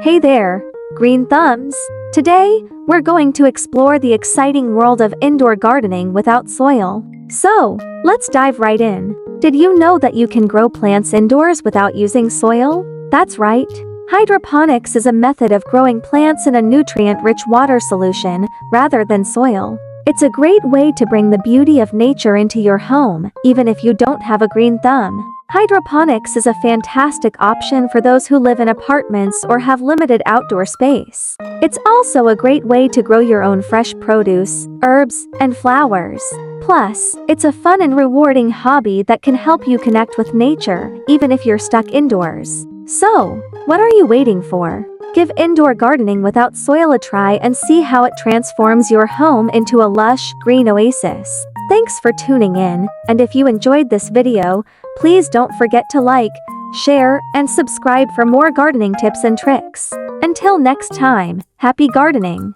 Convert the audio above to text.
Hey there, green thumbs! Today, we're going to explore the exciting world of indoor gardening without soil. So, let's dive right in. Did you know that you can grow plants indoors without using soil? That's right. Hydroponics is a method of growing plants in a nutrient-rich water solution rather than soil. It's a great way to bring the beauty of nature into your home, even if you don't have a green thumb. Hydroponics is a fantastic option for those who live in apartments or have limited outdoor space. It's also a great way to grow your own fresh produce, herbs, and flowers. Plus, it's a fun and rewarding hobby that can help you connect with nature, even if you're stuck indoors. So, what are you waiting for? Give indoor gardening without soil a try and see how it transforms your home into a lush, green oasis. Thanks for tuning in, and if you enjoyed this video, please don't forget to like, share, and subscribe for more gardening tips and tricks. Until next time, happy gardening!